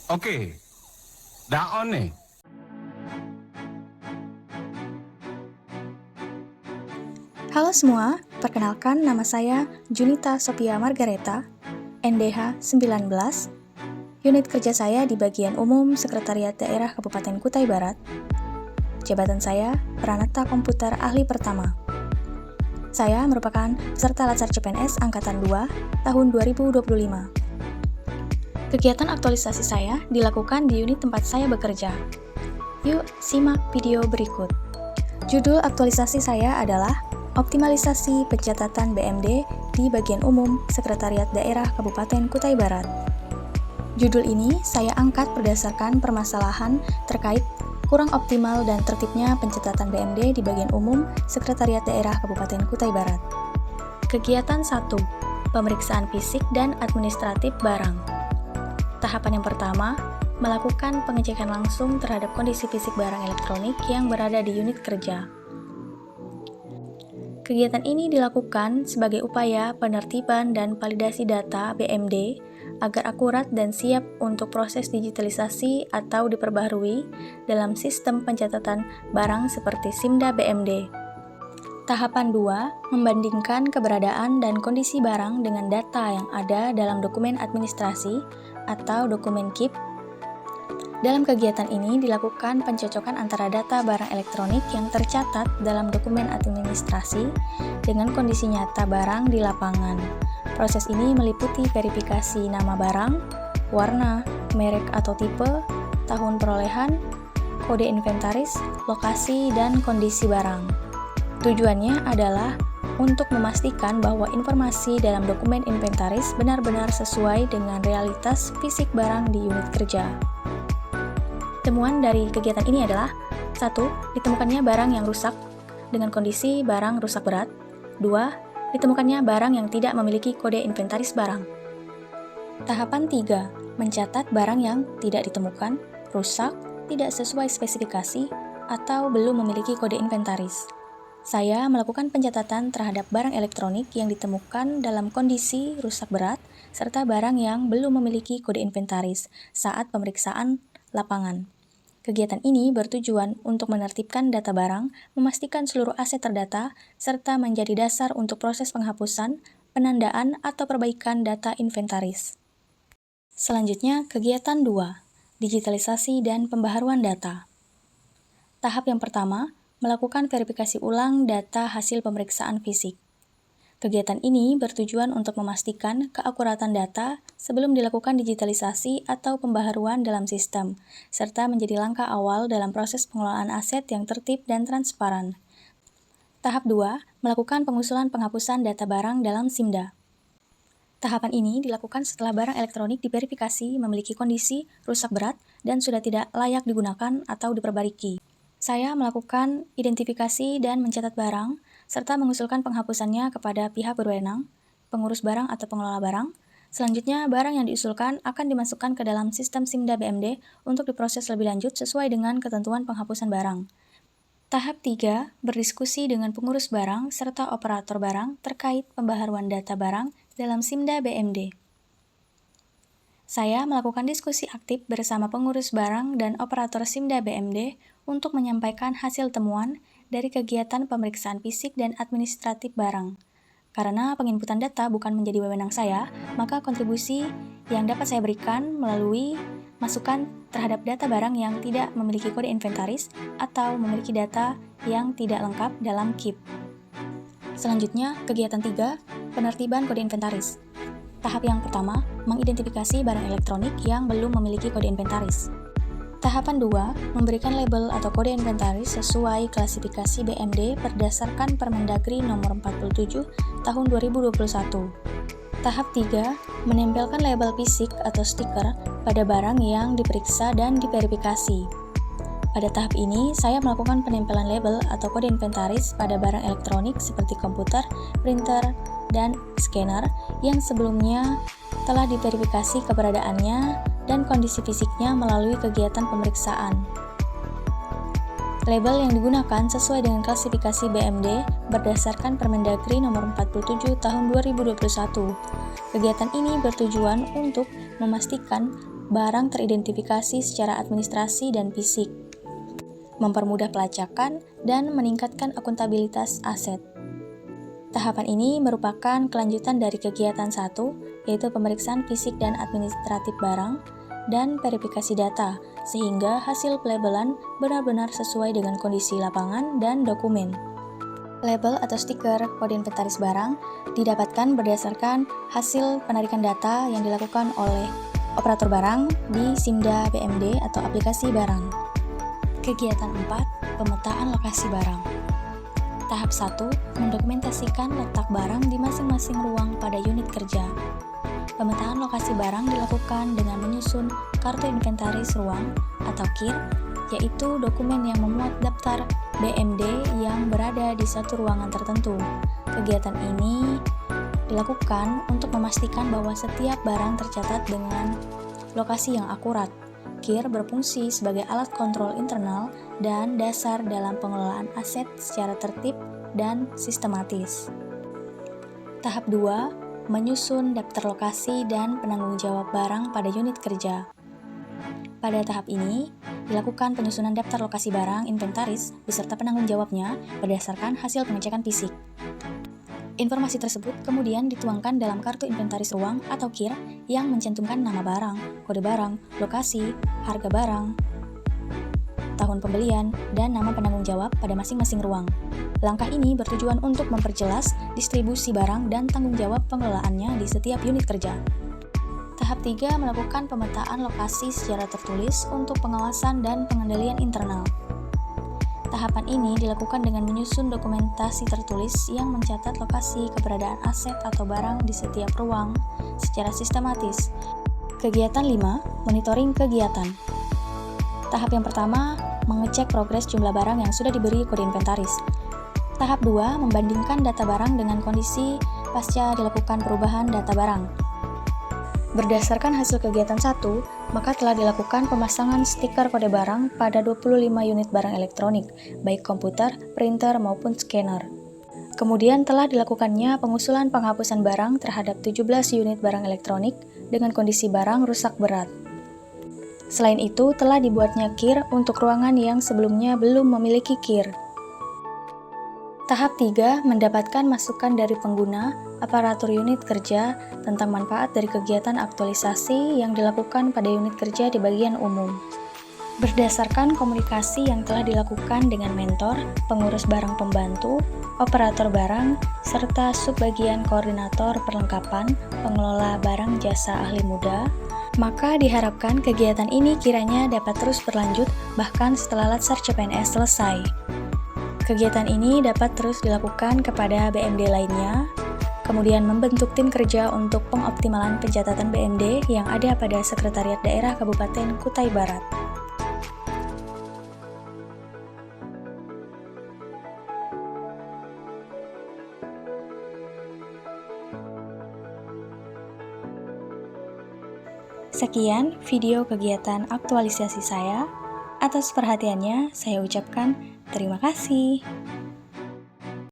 Oke, dah on nih. Halo semua, perkenalkan nama saya Junita Sophia Margareta, NDH 19. Unit kerja saya di bagian umum Sekretariat Daerah Kabupaten Kutai Barat. Jabatan saya Pranata Komputer Ahli Pertama. Saya merupakan peserta Latsar CPNS Angkatan 2 tahun 2025. Kegiatan aktualisasi saya dilakukan di unit tempat saya bekerja. Yuk, simak video berikut. Judul aktualisasi saya adalah Optimalisasi Pencatatan BMD di Bagian Umum Sekretariat Daerah Kabupaten Kutai Barat. Judul ini saya angkat berdasarkan permasalahan terkait kurang optimal dan tertibnya pencatatan BMD di Bagian Umum Sekretariat Daerah Kabupaten Kutai Barat. Kegiatan 1. Pemeriksaan fisik dan administratif barang. Tahapan yang pertama, melakukan pengecekan langsung terhadap kondisi fisik barang elektronik yang berada di unit kerja. Kegiatan ini dilakukan sebagai upaya penertiban dan validasi data BMD agar akurat dan siap untuk proses digitalisasi atau diperbaharui dalam sistem pencatatan barang seperti SIMDA BMD. Tahapan 2, membandingkan keberadaan dan kondisi barang dengan data yang ada dalam dokumen administrasi atau dokumen KIP. Dalam kegiatan ini dilakukan pencocokan antara data barang elektronik yang tercatat dalam dokumen administrasi dengan kondisi nyata barang di lapangan. Proses ini meliputi verifikasi nama barang, warna, merek atau tipe, tahun perolehan, kode inventaris, lokasi, dan kondisi barang. Tujuannya adalah untuk memastikan bahwa informasi dalam dokumen inventaris benar-benar sesuai dengan realitas fisik barang di unit kerja. Temuan dari kegiatan ini adalah 1. Ditemukannya barang yang rusak dengan kondisi barang rusak berat. 2. Ditemukannya barang yang tidak memiliki kode inventaris barang. Tahapan 3. Mencatat barang yang tidak ditemukan, rusak, tidak sesuai spesifikasi, atau belum memiliki kode inventaris. Saya melakukan pencatatan terhadap barang elektronik yang ditemukan dalam kondisi rusak berat, serta barang yang belum memiliki kode inventaris saat pemeriksaan lapangan. Kegiatan ini bertujuan untuk menertibkan data barang, memastikan seluruh aset terdata, serta menjadi dasar untuk proses penghapusan, penandaan, atau perbaikan data inventaris. Selanjutnya, kegiatan 2, digitalisasi dan pembaharuan data. Tahap yang pertama, melakukan verifikasi ulang data hasil pemeriksaan fisik. Kegiatan ini bertujuan untuk memastikan keakuratan data sebelum dilakukan digitalisasi atau pembaharuan dalam sistem, serta menjadi langkah awal dalam proses pengelolaan aset yang tertib dan transparan. Tahap 2, melakukan pengusulan penghapusan data barang dalam SIMDA. Tahapan ini dilakukan setelah barang elektronik diverifikasi memiliki kondisi rusak berat dan sudah tidak layak digunakan atau diperbariki. Saya melakukan identifikasi dan mencatat barang, serta mengusulkan penghapusannya kepada pihak berwenang, pengurus barang atau pengelola barang. Selanjutnya, barang yang diusulkan akan dimasukkan ke dalam sistem SIMDA BMD untuk diproses lebih lanjut sesuai dengan ketentuan penghapusan barang. Tahap 3, berdiskusi dengan pengurus barang serta operator barang terkait pembaharuan data barang dalam SIMDA BMD. Saya melakukan diskusi aktif bersama pengurus barang dan operator SIMDA BMD untuk menyampaikan hasil temuan dari kegiatan pemeriksaan fisik dan administratif barang. Karena penginputan data bukan menjadi wewenang saya, maka kontribusi yang dapat saya berikan melalui masukan terhadap data barang yang tidak memiliki kode inventaris atau memiliki data yang tidak lengkap dalam KIP. Selanjutnya, kegiatan 3, penertiban kode inventaris. Tahap yang pertama, mengidentifikasi barang elektronik yang belum memiliki kode inventaris. Tahapan 2, memberikan label atau kode inventaris sesuai klasifikasi BMD berdasarkan Permendagri Nomor 47 Tahun 2021. Tahap 3, menempelkan label fisik atau stiker pada barang yang diperiksa dan diverifikasi. Pada tahap ini, saya melakukan penempelan label atau kode inventaris pada barang elektronik seperti komputer, printer, dan scanner yang sebelumnya telah diverifikasi keberadaannya dan kondisi fisiknya melalui kegiatan pemeriksaan. Label yang digunakan sesuai dengan klasifikasi BMD berdasarkan Permendagri Nomor 47 Tahun 2021. Kegiatan ini bertujuan untuk memastikan barang teridentifikasi secara administrasi dan fisik, mempermudah pelacakan, dan meningkatkan akuntabilitas aset. Tahapan ini merupakan kelanjutan dari kegiatan 1, yaitu pemeriksaan fisik dan administratif barang, dan verifikasi data, sehingga hasil pelabelan benar-benar sesuai dengan kondisi lapangan dan dokumen. Label atau stiker kode inventaris barang didapatkan berdasarkan hasil penarikan data yang dilakukan oleh operator barang di SIMDA BMD atau aplikasi barang. Kegiatan 4, pemetaan lokasi barang. Tahap 1, mendokumentasikan letak barang di masing-masing ruang pada unit kerja. Pemetaan lokasi barang dilakukan dengan menyusun kartu inventaris ruang atau KIR, yaitu dokumen yang memuat daftar BMD yang berada di satu ruangan tertentu. Kegiatan ini dilakukan untuk memastikan bahwa setiap barang tercatat dengan lokasi yang akurat. KIR berfungsi sebagai alat kontrol internal dan dasar dalam pengelolaan aset secara tertib dan sistematis. Tahap 2, menyusun daftar lokasi dan penanggung jawab barang pada unit kerja. Pada tahap ini, dilakukan penyusunan daftar lokasi barang inventaris beserta penanggung jawabnya berdasarkan hasil pengecekan fisik. Informasi tersebut kemudian dituangkan dalam kartu inventaris ruang atau KIR yang mencantumkan nama barang, kode barang, lokasi, harga barang, tahun pembelian, dan nama penanggung jawab pada masing-masing ruang. Langkah ini bertujuan untuk memperjelas distribusi barang dan tanggung jawab pengelolaannya di setiap unit kerja. Tahap 3, melakukan pemetaan lokasi secara tertulis untuk pengawasan dan pengendalian internal. Tahapan ini dilakukan dengan menyusun dokumentasi tertulis yang mencatat lokasi keberadaan aset atau barang di setiap ruang secara sistematis. Kegiatan 5, monitoring kegiatan. Tahap yang pertama, mengecek progres jumlah barang yang sudah diberi kode inventaris. Tahap 2, membandingkan data barang dengan kondisi pasca dilakukan perubahan data barang. Berdasarkan hasil kegiatan 1, maka telah dilakukan pemasangan stiker kode barang pada 25 unit barang elektronik, baik komputer, printer, maupun scanner. Kemudian telah dilakukannya pengusulan penghapusan barang terhadap 17 unit barang elektronik dengan kondisi barang rusak berat. Selain itu, telah dibuatnya KIR untuk ruangan yang sebelumnya belum memiliki KIR. Tahap 3, mendapatkan masukan dari pengguna, aparatur unit kerja, tentang manfaat dari kegiatan aktualisasi yang dilakukan pada unit kerja di bagian umum. Berdasarkan komunikasi yang telah dilakukan dengan mentor, pengurus barang pembantu, operator barang, serta subbagian koordinator perlengkapan, pengelola barang jasa ahli muda, maka diharapkan kegiatan ini kiranya dapat terus berlanjut bahkan setelah Latsar CPNS selesai. Kegiatan ini dapat terus dilakukan kepada BMD lainnya, kemudian membentuk tim kerja untuk pengoptimalan pencatatan BMD yang ada pada Sekretariat Daerah Kabupaten Kutai Barat. Sekian video kegiatan aktualisasi saya. Atas perhatiannya, saya ucapkan terima kasih.